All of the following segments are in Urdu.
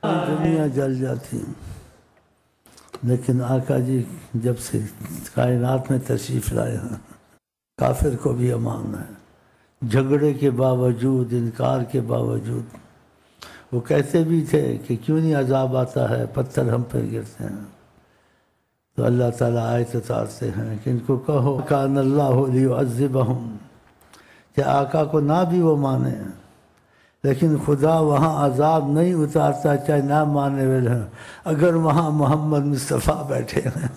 دنیا جل جاتی، لیکن آقا جی جب سے کائنات میں تشریف لائے ہیں کافر کو بھی امان ہے، جھگڑے کے باوجود، انکار کے باوجود وہ کہتے بھی تھے کہ کیوں نہیں عذاب آتا ہے، پتھر ہم پہ گرتے ہیں، تو اللہ تعالیٰ آیت اتارتے ہیں کہ ان کو کہو کان اللہ لیعذبہم، کہ آقا کو نہ بھی وہ مانے، لیکن خدا وہاں عذاب نہیں اتارتا چاہے نہ ماننے والے ہیں، اگر وہاں محمد مصطفیٰ بیٹھے ہیں۔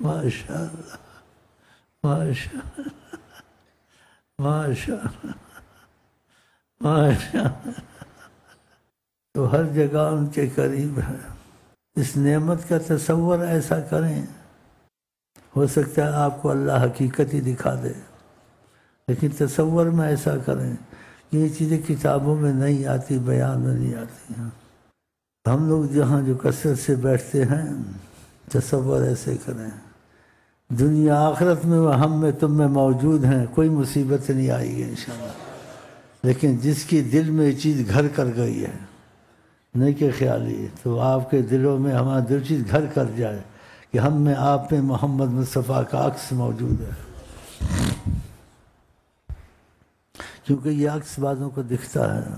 ماشاء اللہ، ماشاء اللہ، ماشاء اللہ، ماشاء اللہ، تو ہر جگہ ان کے قریب ہے۔ اس نعمت کا تصور ایسا کریں، ہو سکتا ہے آپ کو اللہ حقیقت ہی دکھا دے، لیکن تصور میں ایسا کریں کہ یہ چیزیں کتابوں میں نہیں آتی، بیان میں نہیں آتی ہیں۔ ہم لوگ جہاں جو کثرت سے بیٹھتے ہیں، تصور ایسے کریں دنیا آخرت میں وہ ہم میں تم میں موجود ہیں، کوئی مصیبت نہیں آئے گی انشاءاللہ، لیکن جس کی دل میں یہ چیز گھر کر گئی ہے، نہیں کہ خیالی، تو آپ کے دلوں میں ہمارا دل چیز گھر کر جائے کہ ہم میں آپ میں محمد مصطفیٰ کا عکس موجود ہے، کیونکہ یہ عکس بعضوں کو دکھتا ہے۔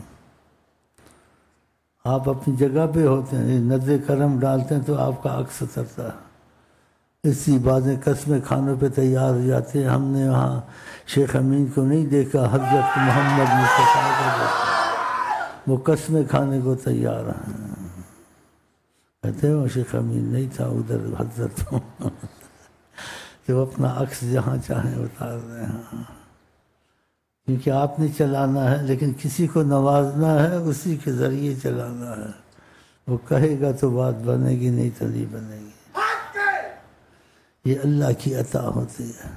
آپ اپنی جگہ پہ ہوتے ہیں، نظر کرم ڈالتے ہیں تو آپ کا عکس اترتا ہے۔ اسی باتیں قسمیں کھانوں پہ تیار ہو جاتے ہیں۔ ہم نے وہاں شیخ امین کو نہیں دیکھا، حضرت محمد مصطفیٰ کو دیکھا، وہ قسمیں کھانے کو تیار ہیں۔ کہتے ہیں وہ شیخ امین نہیں تھا ادھر، حضرت تو اپنا عکس جہاں چاہیں اتار رہے ہیں، کیونکہ آپ نے چلانا ہے، لیکن کسی کو نوازنا ہے، اسی کے ذریعے چلانا ہے۔ وہ کہے گا تو بات بنے گی، نہیں تو نہیں بنے گی۔ یہ اللہ کی عطا ہوتی ہے۔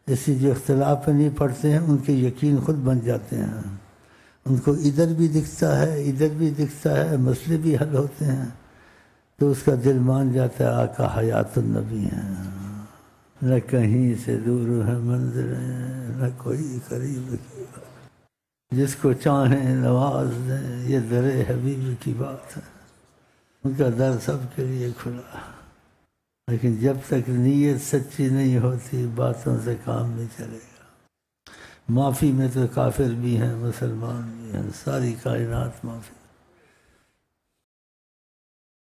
اسی جو اختلاف پہ نہیں پڑھتے ہیں ان کے یقین خود بن جاتے ہیں، ان کو ادھر بھی دکھتا ہے، ادھر بھی دکھتا ہے، مسئلے بھی حل ہوتے ہیں، تو اس کا دل مان جاتا ہے آقا حیات النبی ہیں، نہ کہیں سے دور ہے منزلیں، نہ کوئی قریب کی بات، جس کو چاہیں نواز دیں، یہ در حبیب کی بات ہے۔ ان کا در سب کے لیے کھلا ہے، لیکن جب تک نیت سچی نہیں ہوتی باتوں سے کام نہیں چلے گا۔ معافی میں تو کافر بھی ہیں، مسلمان بھی ہیں، ساری کائنات معافی۔